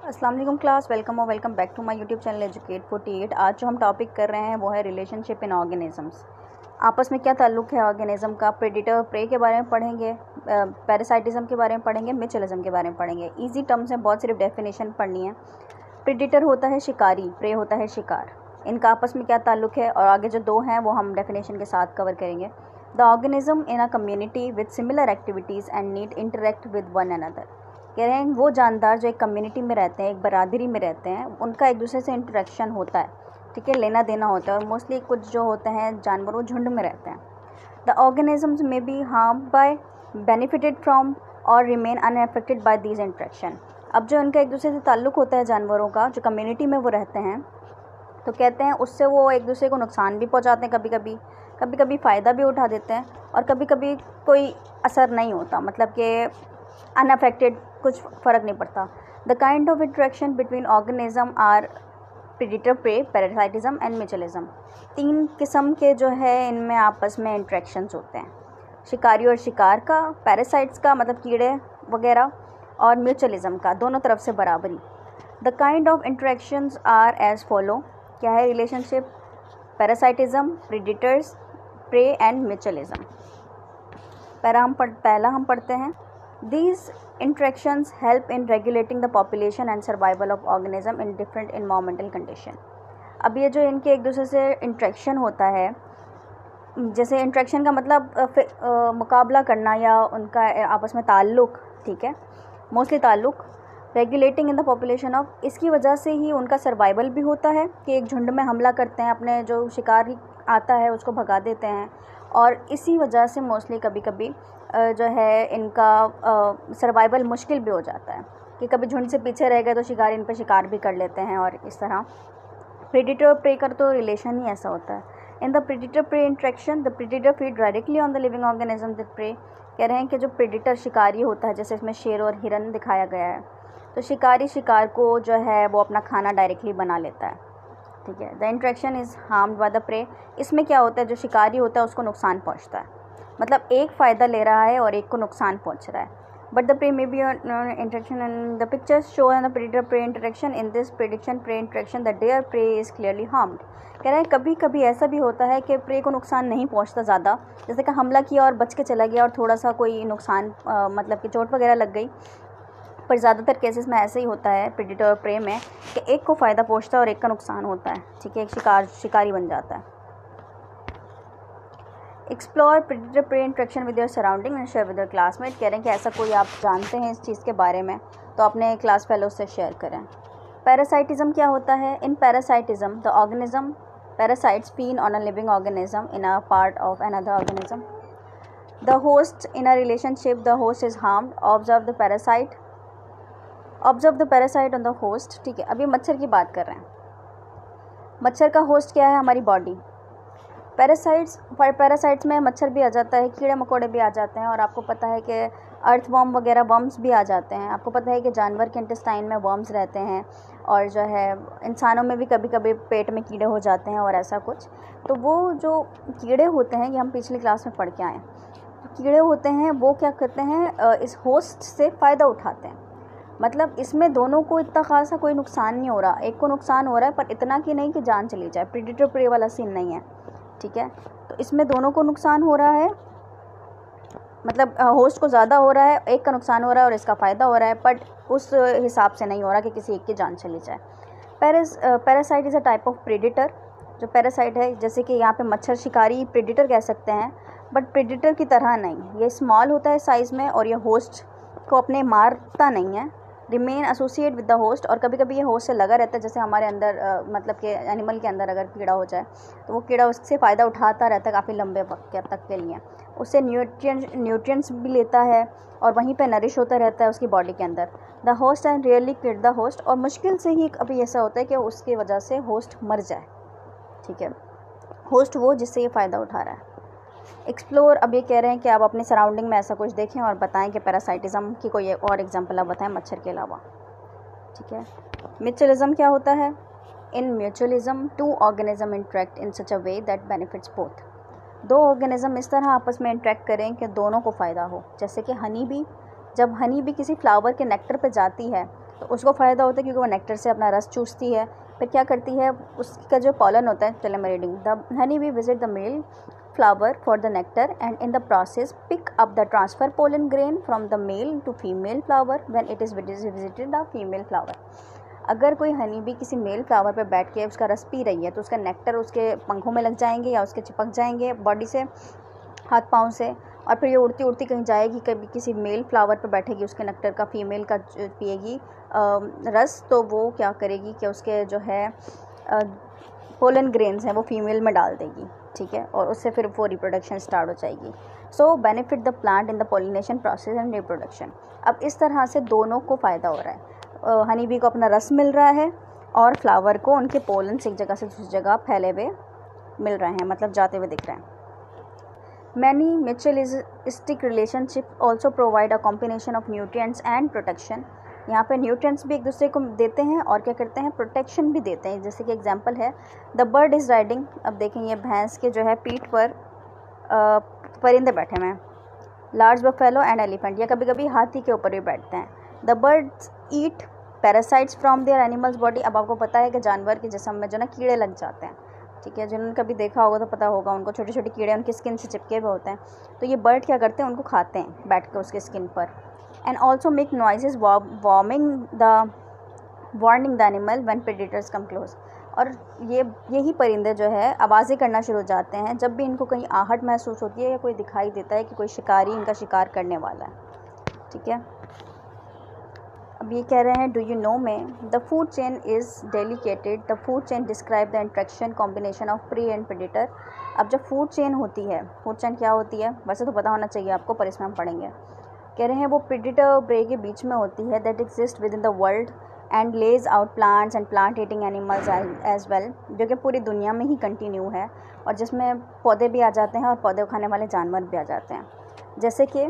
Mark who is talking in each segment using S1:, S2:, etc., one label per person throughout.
S1: अस्सलाम वालेकुम class, welcome back to my YouTube channel educate 48। आज जो हम टॉपिक कर रहे हैं वो है रिलेशनशिप इन ऑर्गेनिजम्स। आपस में क्या ताल्लुक़ है ऑर्गेनिज्म का। प्रेडिटर और प्रे के बारे में पढ़ेंगे, पैरासाइटिज्म के बारे में पढ़ेंगे, म्यूचुअलिज्म के बारे में पढ़ेंगे। इजी टर्म्स हैं, बहुत सिर्फ डेफिनेशन पढ़नी है। प्रेडिटर होता है शिकारी, प्रे होता है शिकार। इनका आपस में क्या ताल्लुक़ है और आगे जो दो हैं वो हम डेफिनेशन के साथ कवर करेंगे। The organism in a community with similar activities and need interact with one another. कह रहे हैं वो जानदार जो एक कम्युनिटी में रहते हैं, एक बरादरी में रहते हैं, उनका एक दूसरे से इंटरेक्शन होता है, ठीक है, लेना देना होता है। और मोस्टली कुछ जो होते हैं जानवर वो झुंड में रहते हैं। द ऑर्गेनिजम्स में be harm by, benefited from और remain unaffected by these interaction. अब जो उनका एक दूसरे से ताल्लुक़ होता है जानवरों का, जो कम्युनिटी में वो रहते हैं, तो कहते हैं उससे वो एक दूसरे को नुकसान भी पहुंचाते हैं, कभी कभी फ़ायदा भी उठा देते हैं, और कभी कभी कोई असर नहीं होता, मतलब कि अनअफेक्टेड, कुछ फ़र्क नहीं पड़ता। The kind of interaction between organism are predator prey, parasitism and mutualism. तीन किस्म के जो है इनमें आपस में इंट्रैक्शंस होते हैं, शिकारी और शिकार का, पैरासाइट्स का मतलब कीड़े वगैरह, और म्यूचुअलिज्म का, दोनों तरफ से बराबरी। The kind of interactions are as follow. क्या है relationship? Parasitism, predators, prey and mutualism. पहला हम पढ़ते हैं। These interactions help in regulating the population and survival of organism in different environmental condition। अब ये जो इनके एक दूसरे से इंट्रैक्शन होता है, जैसे इंट्रैक्शन का मतलब मुकाबला करना या उनका आपस में ताल्लुक़, ठीक है, मोस्टली ताल्लुक़। Regulating in the population of, इसकी वजह से ही उनका सर्वाइवल भी होता है कि एक झुंड में हमला करते हैं, अपने जो शिकार आता है उसको भगा देते हैं, और इसी वजह से मोस्टली कभी कभी जो है इनका सर्वाइवल मुश्किल भी हो जाता है कि कभी झुंड से पीछे रह गए तो शिकारी इन पर शिकार भी कर लेते हैं, और इस तरह प्रेडिटर और प्रे कर तो रिलेशन ही ऐसा होता है। In the predator prey interaction, the predator feed directly on the living organism that prey. कह रहे हैं कि जो प्रेडिटर शिकारी होता है, जैसे इसमें शेर और हिरन दिखाया गया है, तो शिकारी शिकार को जो है वो अपना खाना डायरेक्टली बना लेता है, ठीक है। The interaction is harmed by the prey. इसमें क्या होता है, जो शिकारी होता है उसको नुकसान पहुंचता है, मतलब एक फ़ायदा ले रहा है और एक को नुकसान पहुंच रहा है। But the prey may be interaction in the pictures show the predator prey interaction. In this prediction prey interaction the dare prey is clearly harmed. कह रहे हैं कभी कभी ऐसा भी होता है कि प्रे को नुकसान नहीं पहुंचता ज़्यादा, जैसे कि हमला किया और बच के चला गया और थोड़ा सा कोई नुकसान मतलब कि चोट वगैरह लग गई, पर ज़्यादातर केसेस में ऐसे ही होता है प्रेडिटर और प्रे में कि एक को फ़ायदा पहुंचता है और एक का नुकसान होता है, ठीक है, एक शिकारी बन जाता है। Explore predator prey interaction with your surrounding and share with your classmate. कह रहे हैं कि ऐसा कोई आप जानते हैं इस चीज़ के बारे में तो अपने क्लास फेलो से शेयर करें। पैरासाइटिज्म क्या होता है? In parasitism the organism parasites feed on a living organism in a part of another organism. The host in a relationship, the host is harmed. Observe the parasite on the host, ठीक है। अभी मच्छर की बात कर रहे हैं। मच्छर का होस्ट क्या है? हमारी बॉडी। पैरासाइट्स में मच्छर भी आ जाता है, कीड़े मकोड़े भी आ जाते हैं, और आपको पता है कि अर्थवर्म वगैरह वर्म्स भी आ जाते हैं। आपको पता है कि जानवर के इंटेस्टाइन में वर्म्स रहते हैं, और जो है इंसानों में भी कभी कभी पेट में कीड़े हो जाते हैं और ऐसा कुछ। तो वो जो कीड़े होते हैं, ये हम पिछली क्लास में पढ़ के आए, तो कीड़े होते हैं वो क्या करते हैं, इस होस्ट से फ़ायदा उठाते हैं। मतलब इसमें दोनों को इतना खासा कोई नुकसान नहीं हो रहा, एक को नुकसान हो रहा है पर इतना कि नहीं कि जान चली जाए, प्रेडिटर प्रे वाला सीन नहीं है, ठीक है। तो इसमें दोनों को नुकसान हो रहा है, मतलब होस्ट को ज़्यादा हो रहा है, एक का नुकसान हो रहा है और इसका फ़ायदा हो रहा है, बट उस हिसाब से नहीं हो रहा कि किसी एक की जान चली जाए। Parasite is a type of predator. जो पैरासाइट है, जैसे कि यहाँ पे मच्छर शिकारी प्रेडिटर कह सकते हैं, बट प्रेडिटर की तरह नहीं, ये स्मॉल होता है साइज़ में और ये होस्ट को अपने मारता नहीं है। Remain associate with the host, और कभी कभी ये होस्ट से लगा रहता है, जैसे हमारे अंदर मतलब कि एनिमल के अंदर अगर कीड़ा हो जाए तो वो कीड़ा उससे फ़ायदा उठाता रहता है काफ़ी लंबे वक्त तक के लिए, उससे न्यूट्रिएंट्स भी लेता है और वहीं पे नरिश होता रहता है उसकी बॉडी के अंदर। The host and rarely kill the host, और मुश्किल से ही कभी ऐसा होता है कि उसकी वजह से होस्ट मर जाए, ठीक है, होस्ट वो जिससे ये फ़ायदा उठा रहा है। एक्सप्लोर, अब ये कह रहे हैं कि आप अपने सराउंडिंग में ऐसा कुछ देखें और बताएं कि पैरासाइटिज्म की कोई और एग्जांपल आप बताएं मच्छर के अलावा, ठीक है। म्यूचुअलिज्म क्या होता है? In mutualism two organism interact in such a way that benefits both. दो ऑर्गेनिज्म इस तरह आपस में इंटरेक्ट करें कि दोनों को फ़ायदा हो, जैसे कि हनी बी, जब हनी बी किसी फ्लावर के नेक्टर पे जाती है तो उसको फ़ायदा होता है क्योंकि वो नेक्टर से अपना रस चूसती है। फिर क्या करती है, उसका जो पॉलन होता है, चले मैं reading, the honey bee visit the male flower for the nectar and in the process pick up the transfer pollen grain from the male to female flower when it is visited the female flower। अगर कोई honey bee किसी male flower पर बैठ के उसका रस P रही है तो उसका नेक्टर उसके पंखों में लग जाएंगे या उसके चिपक जाएंगे बॉडी से, हाथ पाँव से, और फिर ये उड़ती उड़ती कहीं जाएगी, कभी किसी मेल फ्लावर पर बैठेगी, उसके नेक्टर का फीमेल का पिएगी रस, तो वो क्या करेगी कि उसके जो है पोलन ग्रेन्स हैं वो फीमेल में डाल देगी, ठीक है, और उससे फिर वो रिप्रोडक्शन स्टार्ट हो जाएगी। सो benefit the plant in the pollination process and reproduction. अब इस तरह से दोनों को फ़ायदा हो रहा है, हनी बी को अपना रस मिल रहा है और फ्लावर को उनके पोलन्स एक जगह से दूसरी जगह फैले हुए मिल रहे हैं, मतलब जाते हुए दिख रहे हैं। Many mutualistic relationship also provide a combination of nutrients and protection. यहाँ पे न्यूट्रिएंट्स भी एक दूसरे को देते हैं और क्या करते हैं, प्रोटेक्शन भी देते हैं। जैसे कि एग्जांपल है, द बर्ड इज़ राइडिंग, अब देखेंगे भैंस के जो है पीठ पर परिंदे बैठे हुए हैं, लार्ज बफेलो एंड एलिफेंट, या कभी कभी हाथी के ऊपर भी बैठते हैं। The birds eat parasites from there animals body. अब आपको पता है कि जानवर के जिस्म में जो ना कीड़े लग जाते हैं, ठीक है, जिन्होंने कभी देखा होगा तो पता होगा उनको, छोटे छोटे कीड़े उनकी स्किन से चिपके हुए होते हैं। तो ये बर्ड क्या करते हैं, उनको खाते हैं बैठ के उसके स्किन पर। And also make noises warning the animal when predators come close. और यही परिंदे जो है आवाज़ें करना शुरू हो जाते हैं जब भी इनको कहीं आहट महसूस होती है या कोई दिखाई देता है कि कोई शिकारी इनका शिकार करने वाला है, ठीक है। अब ये कह रहे हैं, डू यू नो में the food chain is dedicated, the food chain describe the interaction combination of prey and predator. अब जब फूड चेन होती है, फूड चेन क्या होती है वैसे तो पता होना चाहिए आपको, पर इसमें हम पढ़ेंगे। कह रहे हैं वो प्रेडेटर और प्रे के बीच में होती है, that exist within the world and lays out plants and plant eating animals as well, जो कि पूरी दुनिया में ही कंटिन्यू है और जिसमें पौधे भी आ जाते हैं और पौधे खाने वाले जानवर भी आ जाते हैं। जैसे कि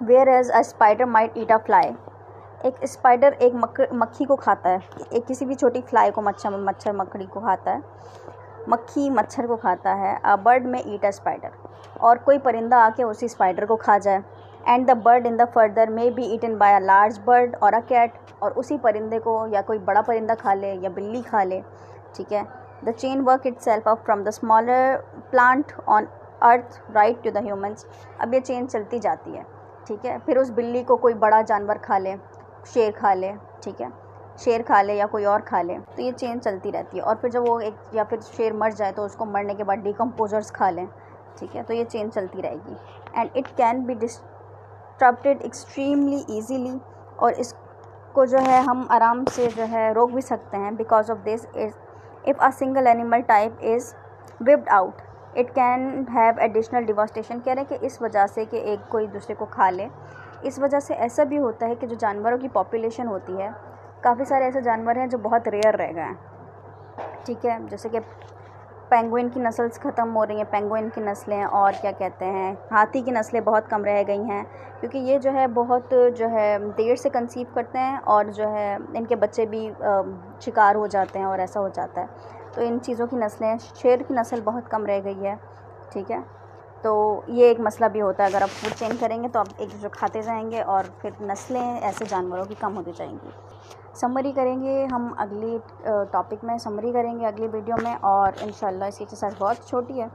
S1: whereas a spider might eat a fly, एक स्पाइडर एक मक्खी को खाता है, एक किसी भी छोटी फ्लाई को, मच्छर मकड़ी को खाता है, मक्खी मच्छर को खाता है। अ बर्ड में ईट अ स्पाइडर, और कोई परिंदा आके उसी स्पाइडर को खा जाए। And the bird in the further may be eaten by a large bird और अ कैट, और उसी परिंदे को या कोई बड़ा परिंदा खा ले या बिल्ली खा ले, ठीक है। The chain work itself up from the smaller plant on earth right to the humans. अब ये चेन चलती जाती है, ठीक है। फिर उस बिल्ली को कोई बड़ा जानवर खा ले, शेर खा ले, ठीक है, शेर खा ले या कोई और खा ले, तो ये चेन चलती रहती है। और फिर जब वो एक या फिर शेर मर जाए तो उसको मरने के बाद डिकम्पोजर्स खा लें, ठीक है, तो ये चेन चलती रहेगी। And it can be disrupted extremely easily, और इसको जो है हम आराम से जो है रोक भी सकते हैं। Because of this is if a single animal type is whipped out it can have additional devastation. कह रहे हैं कि इस वजह से कि एक कोई दूसरे को खा ले, इस वजह से ऐसा भी होता है कि जो जानवरों की पॉपुलेशन होती है, काफ़ी सारे ऐसे जानवर हैं जो बहुत रेयर रह गए हैं, ठीक है। जैसे कि पेंगुइन की नस्ल ख़त्म हो रही हैं, पेंगुइन की नस्लें, और क्या कहते हैं, हाथी की नस्लें बहुत कम रह गई हैं, क्योंकि ये जो है बहुत जो है देर से कंसीव करते हैं और जो है इनके बच्चे भी शिकार हो जाते हैं और ऐसा हो जाता है। तो इन चीज़ों की नस्लें, शेर की नस्ल बहुत कम रह गई है, ठीक है। तो ये एक मसला भी होता है, अगर आप फूड चेंज करेंगे तो आप एक दूसरे खाते जाएंगे और फिर नस्लें ऐसे जानवरों की कम होती जाएंगी। समरी करेंगे हम अगली टॉपिक में, समरी करेंगे अगली वीडियो में, और इंशाल्लाह इसकी एक्सरसाइज बहुत छोटी है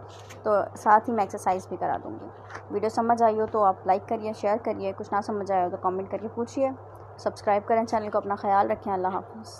S1: तो साथ ही मैं एक्सरसाइज भी करा दूँगी। वीडियो समझ आई हो तो आप लाइक करिए, शेयर करिए, कुछ ना समझ आया हो तो कमेंट करके पूछिए, सब्सक्राइब करें चैनल को, अपना ख्याल रखें, अल्लाह हाफ़िज़।